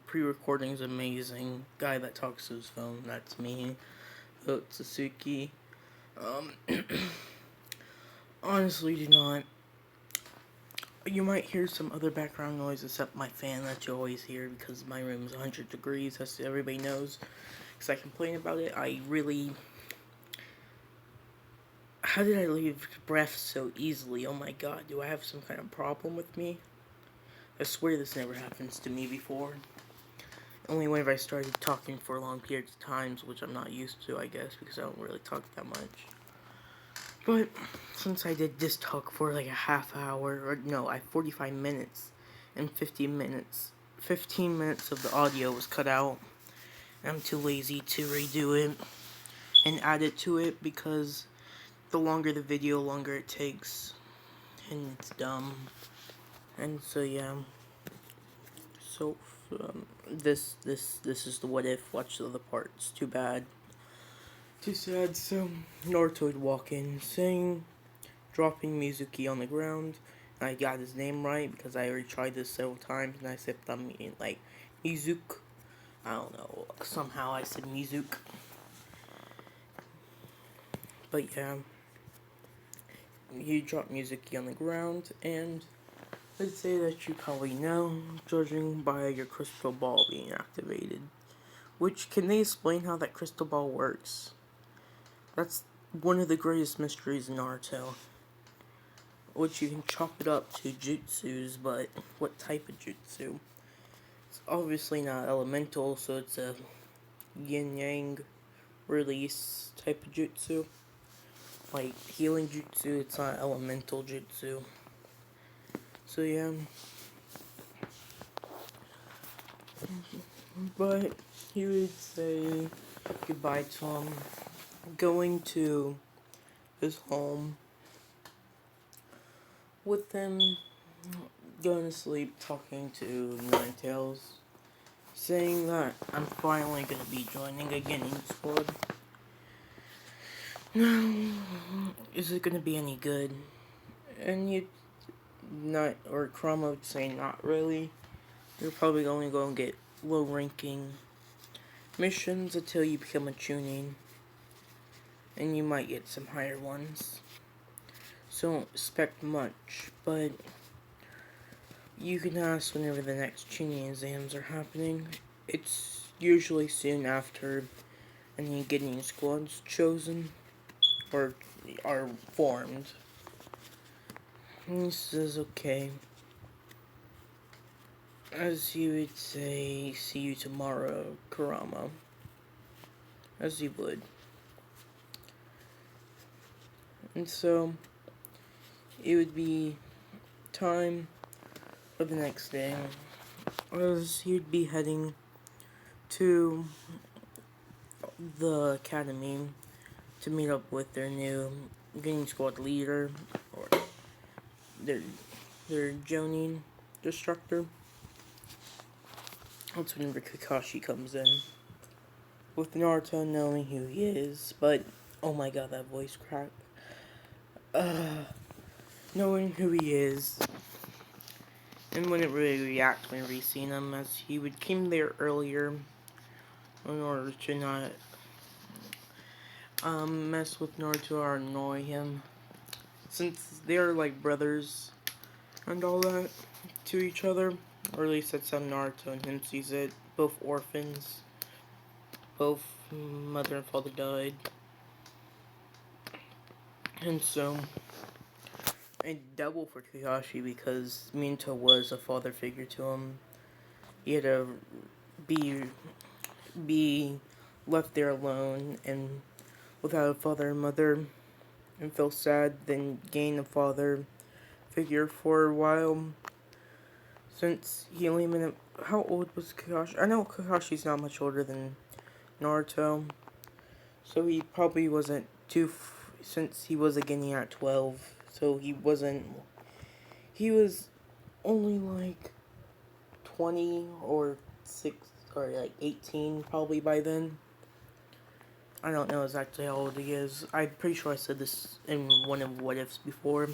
Pre-recording's amazing. Guy that talks to his phone, that's me. Suzuki. Um, Honestly, do not. You might hear some other background noise except my fan that you always hear because my room is 100 degrees, as everybody knows. Because I complain about it, I really... How did I leave breath so easily? Oh my god, do I have some kind of problem with me? I swear this never happens to me before. Only whenever I started talking for long periods of times, which I'm not used to, I guess, because I don't really talk that much. But since I did this talk for like a half hour, or no, 45 minutes and 15 minutes, 15 minutes of the audio was cut out. I'm too lazy to redo it and add it to it because the longer the video, longer it takes, and it's dumb. And so yeah. So this is the what if. Watch the other parts. Too bad. Too sad. So Naruto would walk in, sing, dropping Mizuki on the ground. And I got his name right because I already tried this several times, and I said like Mizuk. I don't know. Somehow I said Mizuk. But yeah, he dropped Mizuki on the ground, and I'd say that you probably know, judging by your crystal ball being activated. Which, can they explain how that crystal ball works? That's one of the greatest mysteries in Naruto. Which you can chop it up to jutsus, but what type of jutsu? It's obviously not elemental, so it's a yin-yang release type of jutsu. Like healing jutsu, it's not elemental jutsu. So yeah. But he would say goodbye to him, going to his home with them, going to sleep, talking to Ninetales, saying that I'm finally going to be joining a Guinea squad. Now, is it going to be any good? And you not, or Chroma would say not really. You're probably only going to get low ranking missions until you become a tuning, and you might get some higher ones. So don't expect much, but you can ask whenever the next tuning exams are happening. It's usually soon after any getting squads chosen or are formed. And he says, okay. As he would say, see you tomorrow, Kurama. As he would. And so, it would be time for the next day, as he'd be heading to the academy to meet up with their new Guinea squad leader, or their Jonin instructor. That's whenever Kakashi comes in, with Naruto knowing who he is, but oh my god, that voice crack. Knowing who he is, and wouldn't really react whenever he seen him, as he would came there earlier in order to not mess with Naruto or annoy him, since they're like brothers and all that to each other, or at least that's how Naruto and him sees it. Both orphans, both mother and father died, and so a double for Kakashi because Minato was a father figure to him. He had to be left there alone and without a father and mother, and feel sad, then gain a father figure for a while. Since he only been, how old was Kakashi? I know Kakashi's not much older than Naruto, so he probably wasn't since he was a Guinea at 12, so he was only like 20 or 6 or like 18 probably by then. I don't know exactly how old he is. I'm pretty sure I said this in one of What Ifs before.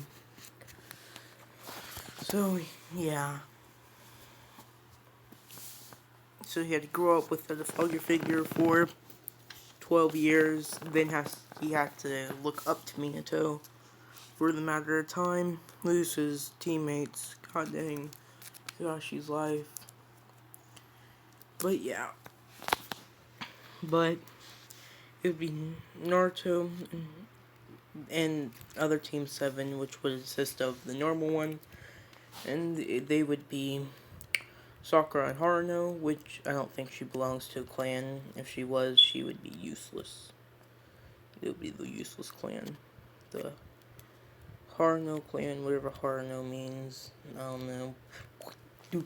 So, yeah. So he had to grow up with a father figure for 12 years. Then he had to look up to Minato for the matter of time. Lose his teammates. God dang. Kakashi's life. But yeah. But it would be Naruto and other Team 7, which would consist of the normal one. And they would be Sakura and Haruno, which I don't think she belongs to a clan. If she was, she would be useless. It would be the useless clan. The Haruno clan, whatever Haruno means. I don't know. It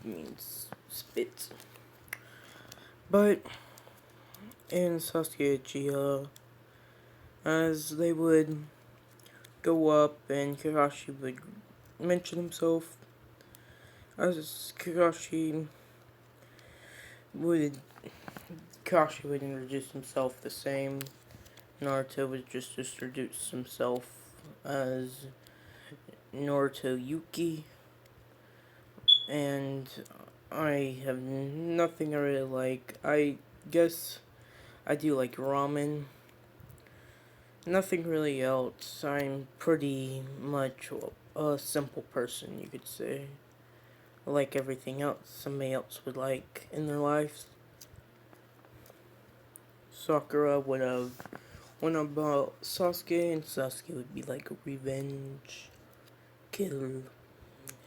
means spit. But in Sasuke Uchiha, as they would go up and Kakashi would mention himself, as Kakashi would introduce himself the same. Naruto would just introduce himself as Naruto Yuki, and I have nothing I really like. I guess I do like ramen. Nothing really else. I'm pretty much a simple person, you could say. I like everything else somebody else would like in their lives. Sakura would have went about Sasuke, and Sasuke would be like revenge. Kill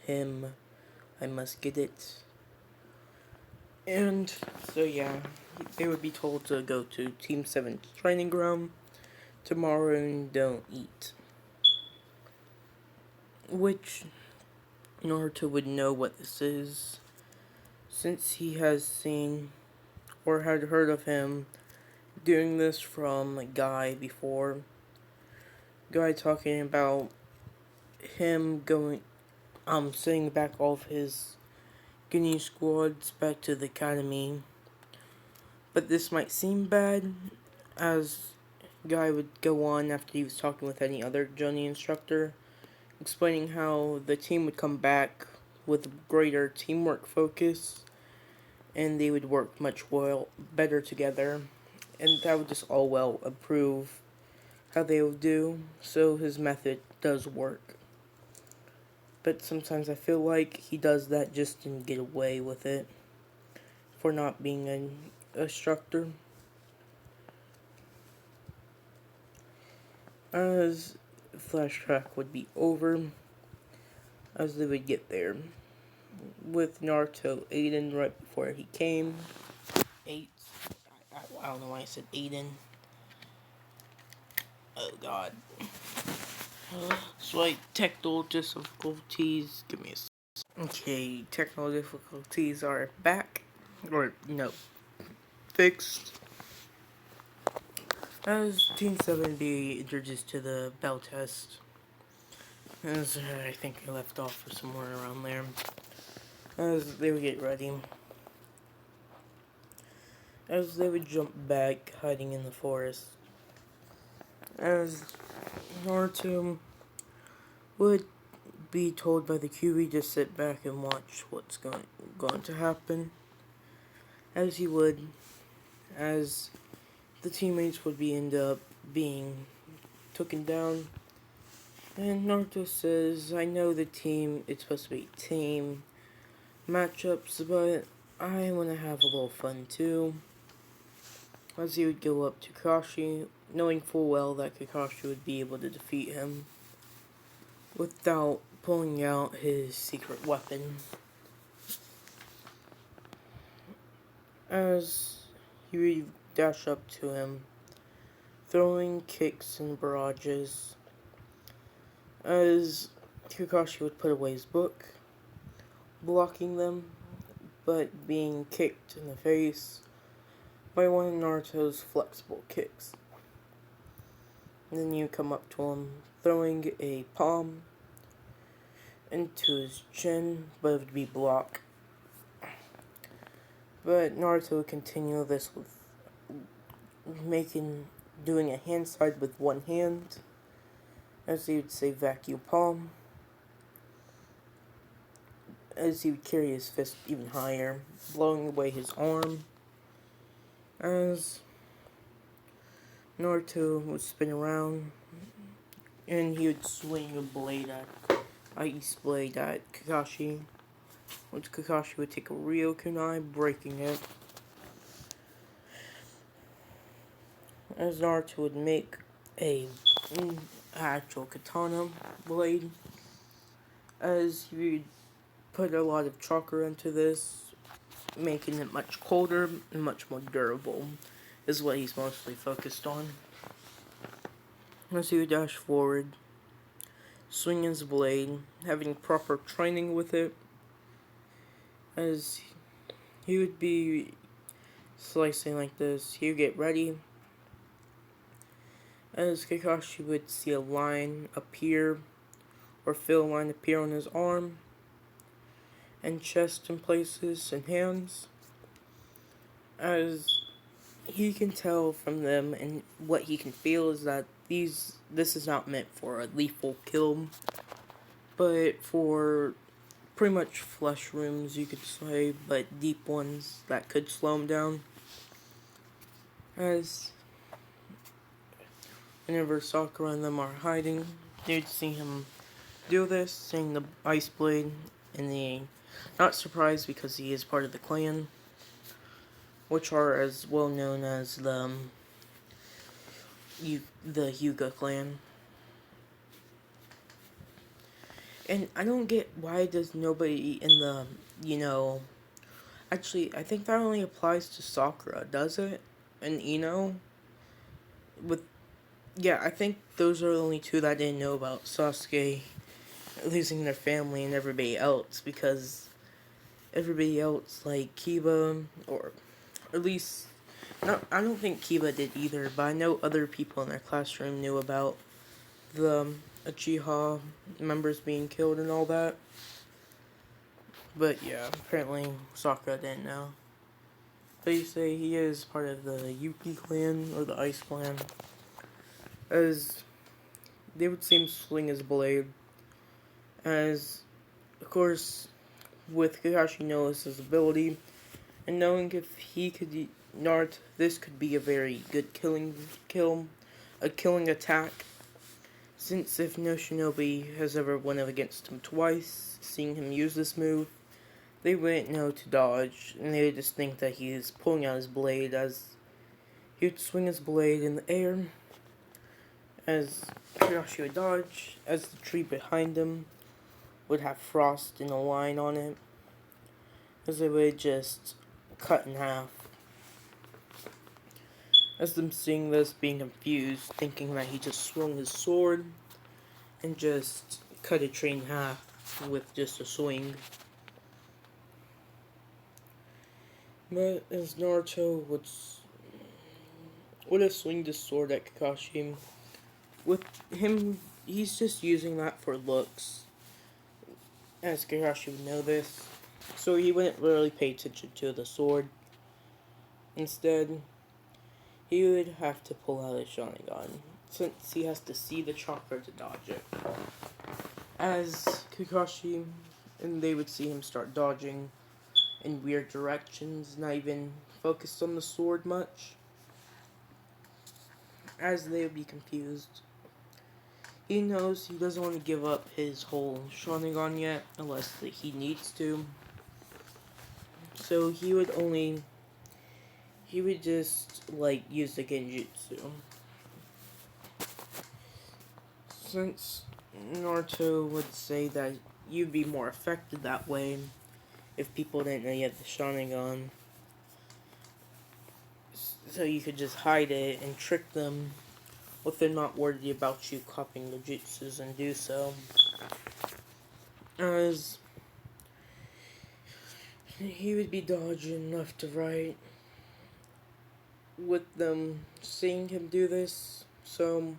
him. I must get it. And so yeah, they would be told to go to Team 7's training ground tomorrow and don't eat. Which Naruto would know what this is, since he has seen or had heard of him doing this from a guy before. Guy talking about him sending back all of his Ginyu squads back to the academy. But this might seem bad, as Guy would go on after he was talking with any other Johnny instructor, explaining how the team would come back with greater teamwork focus, and they would work much better together, and that would just all well improve how they would do. So his method does work. But sometimes I feel like he does that just to get away with it, for not being an instructor. As flashback would be over, as they would get there, with Naruto Aiden right before he came. I don't know why I said Aiden. Oh god. Slight technical difficulties. Give me a second. Okay, technical difficulties are back. Or, no, fixed. As Team 7 be introduced to the bell test. As I think I left off for somewhere around there. As they would get ready. As they would jump back, hiding in the forest. As Naruto would be told by the QB to sit back and watch what's going to happen. As he would. As the teammates would end up being taken down. And Naruto says, I know it's supposed to be team matchups, but I want to have a little fun too. As he would go up to Kakashi, knowing full well that Kakashi would be able to defeat him without pulling out his secret weapon. As he would dash up to him, throwing kicks and barrages. As Kakashi would put away his book, blocking them, but being kicked in the face by one of Naruto's flexible kicks. And then you come up to him, throwing a palm into his chin, but it would be blocked. But Naruto would continue this with doing a hand slide with one hand, as he would say vacuum palm. as he would carry his fist even higher, blowing away his arm, as Naruto would spin around, and he would swing ice blade at Kakashi, which Kakashi would take a real kunai, breaking it. As Naruto would make a actual katana blade, as he would put a lot of chakra into this, making it much colder and much more durable, is what he's mostly focused on. As he would dash forward, swing his blade, having proper training with it, as he would be slicing like this, he would get ready, as Kakashi would see a line appear, or feel a line appear on his arm, and chest in places, and hands, as he can tell from them, and what he can feel is that this is not meant for a lethal kill, but for pretty much flesh wounds, you could say, but deep ones that could slow him down. As whenever Sakura and them are hiding, they'd see him do this, seeing the ice blade, and they not surprised because he is part of the clan, which are as well known as the Hyuga clan. And I don't get why does nobody in the, actually, I think that only applies to Sakura, does it? And Ino? I think those are the only two that I didn't know about Sasuke losing their family and everybody else, because everybody else, like Kiba, or at least, I don't think Kiba did either, but I know other people in their classroom knew about the Uchiha members being killed and all that. But yeah, apparently Sakura didn't know. They say he is part of the Yuki clan, or the Ice clan, as they would see him swing his blade, as, of course, with Kakashi knows his ability, and knowing if he could this could be a very good killing attack, since if no shinobi has ever went up against him twice, seeing him use this move, they wouldn't know to dodge, and they would just think that he is pulling out his blade, as he would swing his blade in the air, as Kakashi would dodge, as the tree behind him would have frost in a line on it, as they would just cut in half. As them seeing this, being confused, thinking that he just swung his sword and just cut a tree in half with just a swing. But as Naruto would have swung the sword at Kakashi, with him, he's just using that for looks, as Kakashi would know this, so he wouldn't really pay attention to the sword. Instead, he would have to pull out his Sharingan, since he has to see the chakra to dodge it. As Kakashi, and they would see him start dodging in weird directions, not even focused on the sword much, as they would be confused. He knows he doesn't want to give up his whole Sharingan yet, unless he needs to. So he would just, use the Genjutsu. Since Naruto would say that you'd be more affected that way if people didn't know you had the Sharingan. So you could just hide it and trick them if they're not worried about you copying the jutsus and do so. As he would be dodging left to right with them seeing him do this. So,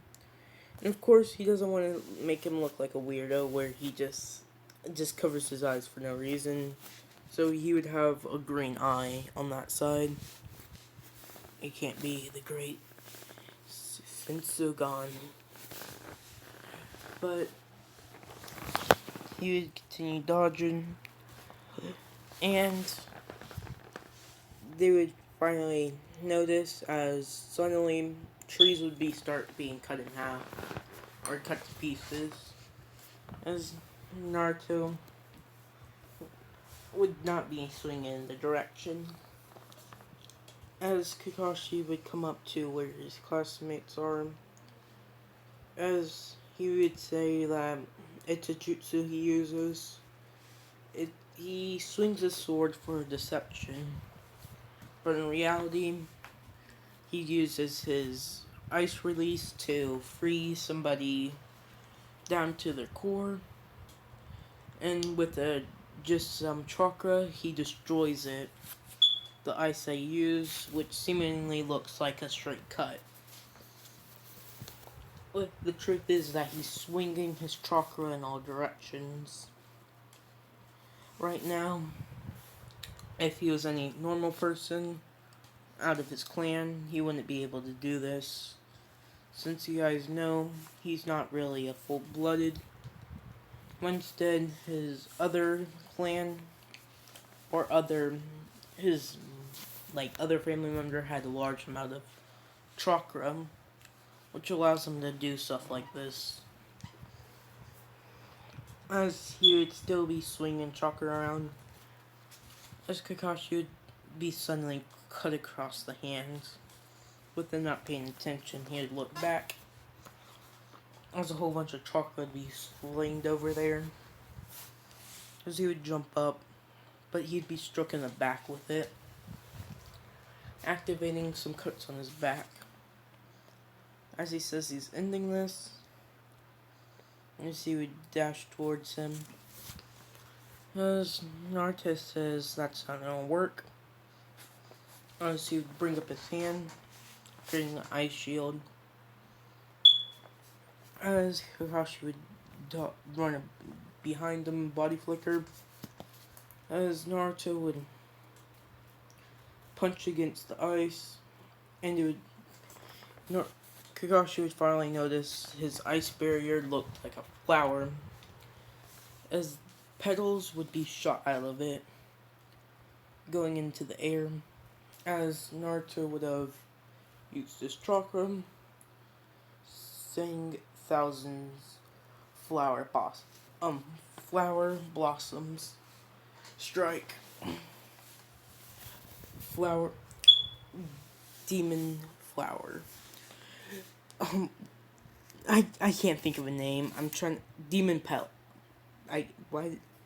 and of course he doesn't want to make him look like a weirdo where he just covers his eyes for no reason. So he would have a green eye on that side. It can't be the great Sensugan. But he would continue dodging And they would finally notice as suddenly trees would start being cut in half or cut to pieces as Naruto would not be swinging in the direction. As Kakashi would come up to where his classmates are, as he would say that it's a jutsu he uses. He swings his sword for deception, but in reality, he uses his ice release to freeze somebody down to their core, and with just some chakra, he destroys it. The ice I use, which seemingly looks like a straight cut. But the truth is that he's swinging his chakra in all directions. Right now, if he was any normal person out of his clan, he wouldn't be able to do this. Since you guys know, he's not really a full-blooded. Instead, his other clan or his other family member had a large amount of chakra, which allows him to do stuff like this. As he would still be swinging chakra around, as Kakashi would be suddenly cut across the hands. With him not paying attention, he would look back. As a whole bunch of chakra would be slinged over there. As he would jump up, but he'd be struck in the back with it, activating some cuts on his back. As he says he's ending this, as he would dash towards him, as Naruto says that's not gonna work, as he would bring up his hand, creating an ice shield, as Kakashi would run behind him, body flicker, as Naruto would punch against the ice, and it would Kakashi would finally notice his ice barrier looked like a flower, as petals would be shot out of it, going into the air, as Naruto would have used his chakra, saying thousands flower blossoms strike, flower, demon flower. I can't think of a name. I'm trying. Demon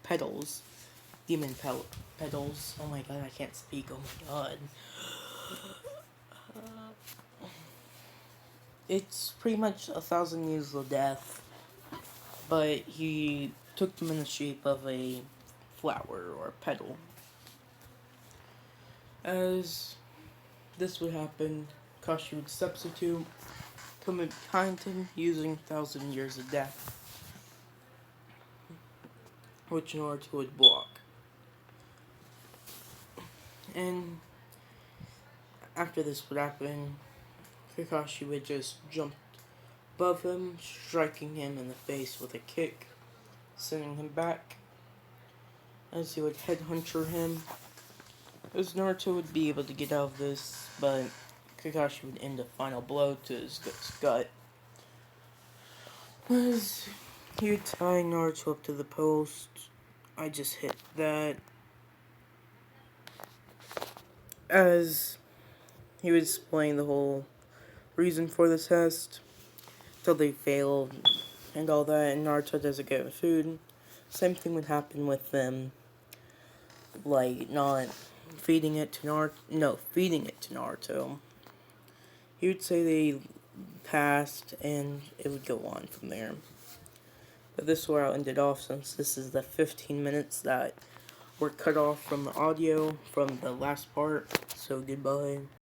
petals? Demon petals. Oh my god, I can't speak. Oh my god. It's pretty much 1,000 years of death, but he took them in the shape of a flower or a petal. As this would happen, Kashi would substitute, come behind him using 1,000 years of death, which Naruto would block. And after this would happen, Kakashi would just jump above him, striking him in the face with a kick, sending him back, as he would headhunter him. As Naruto would be able to get out of this, but Kakashi would end a final blow to his gut. As he would tie Naruto up to the post, I just hit that. As he was explaining the whole reason for the test, till they failed and all that, and Naruto doesn't get food. Same thing would happen with them, not feeding it to Naruto. He would say they passed, and it would go on from there. But this is where I'll end it off, since this is the 15 minutes that were cut off from the audio from the last part. So goodbye.